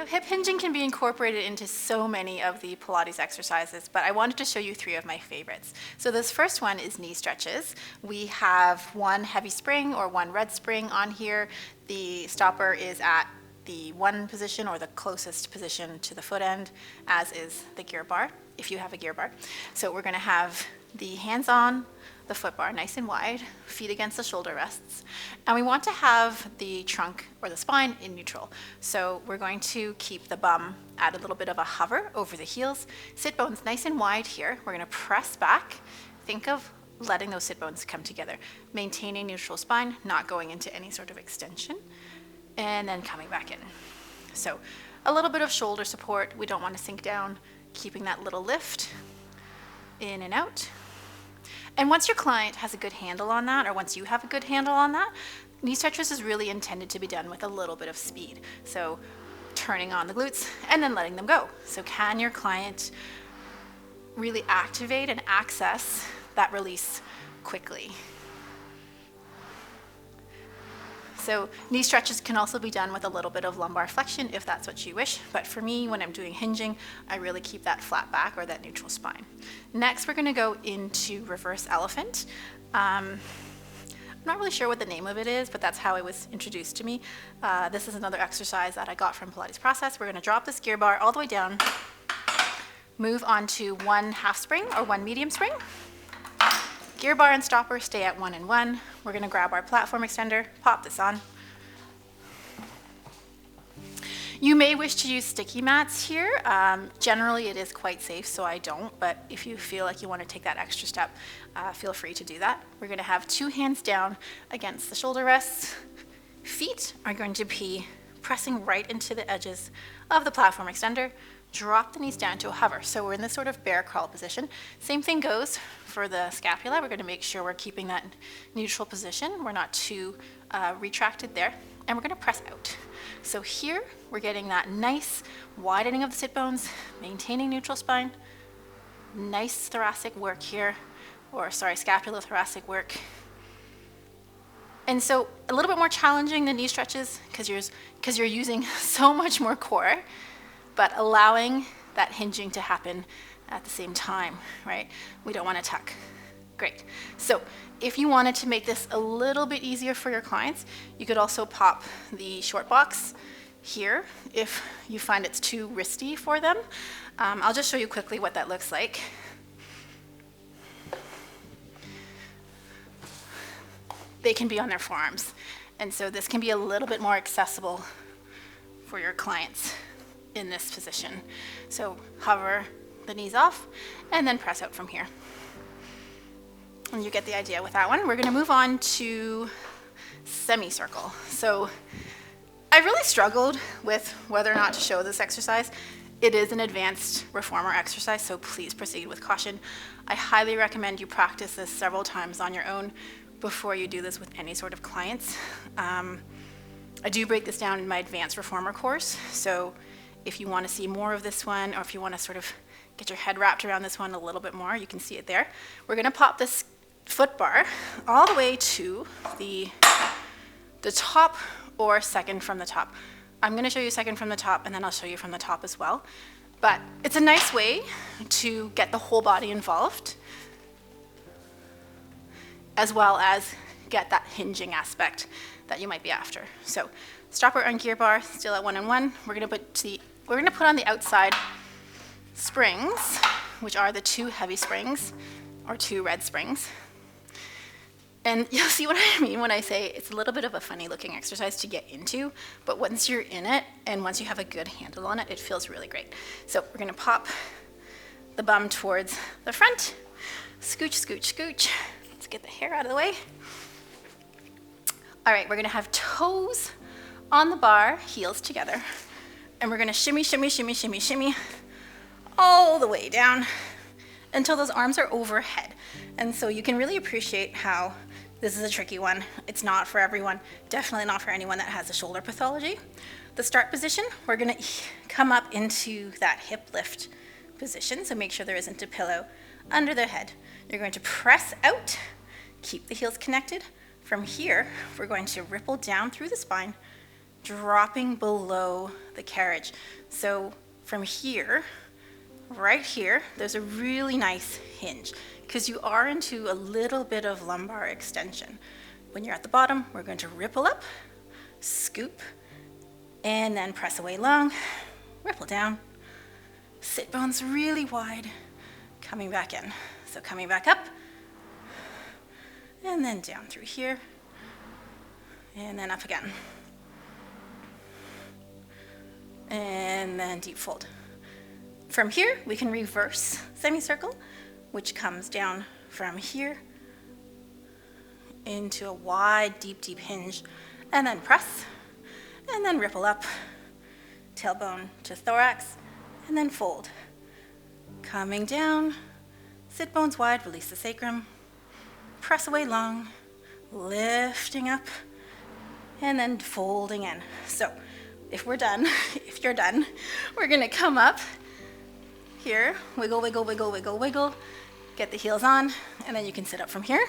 hip hinging can be incorporated into so many of the Pilates exercises, but I wanted to show you 3 of my favorites. So this first one is knee stretches. We have one heavy spring or one red spring on here. The stopper is at the 1 position or the closest position to the foot end, as is the gear bar, if you have a gear bar. So we're gonna have the hands on the foot bar nice and wide, feet against the shoulder rests, and we want to have the trunk or the spine in neutral. So we're going to keep the bum at a little bit of a hover over the heels, sit bones nice and wide here. We're gonna press back. Think of letting those sit bones come together, maintaining neutral spine, not going into any sort of extension, and then coming back in. So a little bit of shoulder support. We don't want to sink down, keeping that little lift in and out. And once your client has a good handle on that, or once you have a good handle on that, knee stretches is really intended to be done with a little bit of speed. So turning on the glutes and then letting them go. So can your client really activate and access that release quickly? So knee stretches can also be done with a little bit of lumbar flexion if that's what you wish, but for me, when I'm doing hinging, I really keep that flat back or that neutral spine. Next, we're gonna go into reverse elephant. I'm not really sure what the name of it is, but that's how it was introduced to me. This is another exercise that I got from Pilates Process. We're gonna drop this gear bar all the way down, move on to 1 half spring or 1 medium spring. Gear bar and stopper stay at 1 and 1. We're gonna grab our platform extender, pop this on. You may wish to use sticky mats here. Generally it is quite safe, so I don't, but if you feel like you wanna take that extra step, feel free to do that. We're gonna have 2 hands down against the shoulder rests. Feet are going to be pressing right into the edges of the platform extender. Drop the knees down to a hover. So we're in this sort of bear crawl position. Same thing goes for the scapula. We're going to make sure we're keeping that neutral position. We're not too retracted there. And we're going to press out. So here we're getting that nice widening of the sit bones, maintaining neutral spine, nice thoracic work here, or sorry, scapulothoracic work. And so a little bit more challenging than knee stretches because you're using so much more core, but allowing that hinging to happen at the same time, right? We don't want to tuck. Great. So if you wanted to make this a little bit easier for your clients, you could also pop the short box here if you find it's too wristy for them. I'll just show you quickly what that looks like. They can be on their forearms. And so this can be a little bit more accessible for your clients in this position. So hover the knees off and then press out from here. And you get the idea with that one. We're gonna move on to semicircle. So I really struggled with whether or not to show this exercise. It is an advanced reformer exercise, so please proceed with caution. I highly recommend you practice this several times on your own before you do this with any sort of clients. I do break this down in my advanced reformer course, so if you want to see more of this one, or if you want to sort of get your head wrapped around this one a little bit more, you can see it there. We're going to pop this foot bar all the way to the top or second from the top. I'm going to show you second from the top, and then I'll show you from the top as well. But it's a nice way to get the whole body involved, as well as get that hinging aspect that you might be after. So stopper on gear bar, still at 1 and 1. We're going to put on the outside springs, which are the 2 heavy springs or 2 red springs. And you'll see what I mean when I say it's a little bit of a funny looking exercise to get into, but once you're in it and once you have a good handle on it, it feels really great. So we're going to pop the bum towards the front, scooch, scooch, scooch. Let's get the hair out of the way. All right, we're going to have toes on the bar, heels together, and we're going to shimmy, shimmy, shimmy, shimmy, shimmy all the way down until those arms are overhead. And so you can really appreciate how this is a tricky one. It's not for everyone, definitely not for anyone that has a shoulder pathology. The start position, we're gonna come up into that hip lift position, so make sure there isn't a pillow under the head. You're going to press out, keep the heels connected. From here, we're going to ripple down through the spine, dropping below the carriage. So from here, right here, there's a really nice hinge because you are into a little bit of lumbar extension. When you're at the bottom, we're going to ripple up, scoop, and then press away long, ripple down, sit bones really wide, coming back in. So coming back up, and then down through here, and then up again. And then deep fold. From here, we can reverse semicircle, which comes down from here into a wide, deep, deep hinge, and then press, and then ripple up, tailbone to thorax, and then fold. Coming down, sit bones wide, release the sacrum, press away long, lifting up, and then folding in. So if we're done, if you're done, we're gonna come up here, wiggle, wiggle, wiggle, wiggle, wiggle, get the heels on, and then you can sit up from here.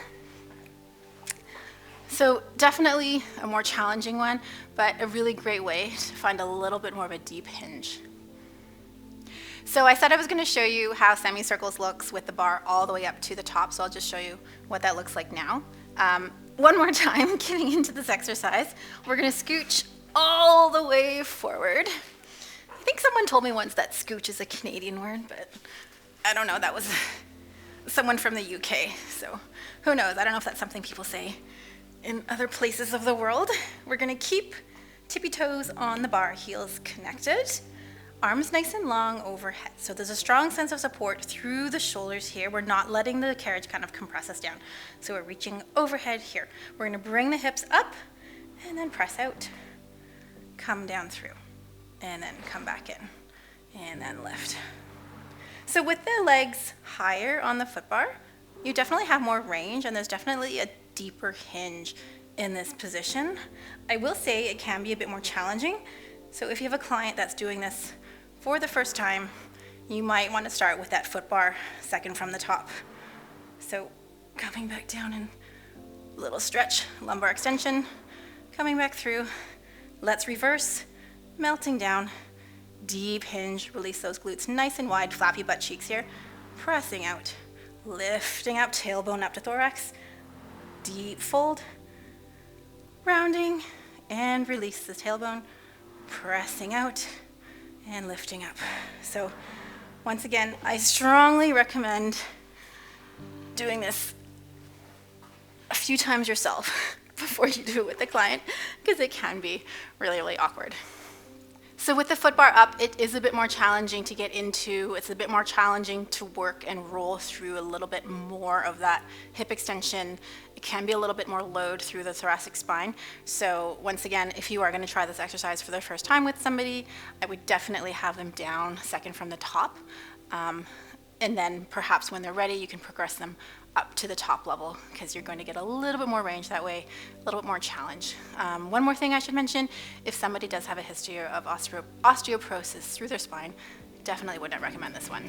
So definitely a more challenging one, but a really great way to find a little bit more of a deep hinge. So I said I was going to show you how semicircles looks with the bar all the way up to the top, so I'll just show you what that looks like now. One more time, getting into this exercise, we're going to scooch all the way forward. I think someone told me once that scooch is a Canadian word, but I don't know, that was someone from the UK, so who knows, I don't know if that's something people say in other places of the world. We're going to keep tippy toes on the bar, heels connected, arms nice and long overhead. So there's a strong sense of support through the shoulders here. We're not letting the carriage kind of compress us down. So we're reaching overhead here. We're going to bring the hips up and then press out, come down through, and then come back in, and then lift. So with the legs higher on the foot bar, you definitely have more range, and there's definitely a deeper hinge in this position. I will say it can be a bit more challenging. So if you have a client that's doing this for the first time, you might want to start with that foot bar second from the top. So coming back down and a little stretch, lumbar extension, coming back through. Let's reverse, melting down, deep hinge, release those glutes nice and wide, flappy butt cheeks here, pressing out, lifting up, tailbone up to thorax, deep fold, rounding, and release the tailbone, pressing out, and lifting up. So once again, I strongly recommend doing this a few times yourself before you do it with the client, because it can be really, really awkward. So with the foot bar up, it is a bit more challenging to get into. It's a bit more challenging to work and roll through a little bit more of that hip extension. It can be a little bit more load through the thoracic spine. So once again, if you are going to try this exercise for the first time with somebody, I would definitely have them down second from the top. And then perhaps when they're ready, you can progress them up to the top level, because you're going to get a little bit more range that way, a little bit more challenge. One more thing I should mention, if somebody does have a history of osteoporosis through their spine, definitely would not recommend this one.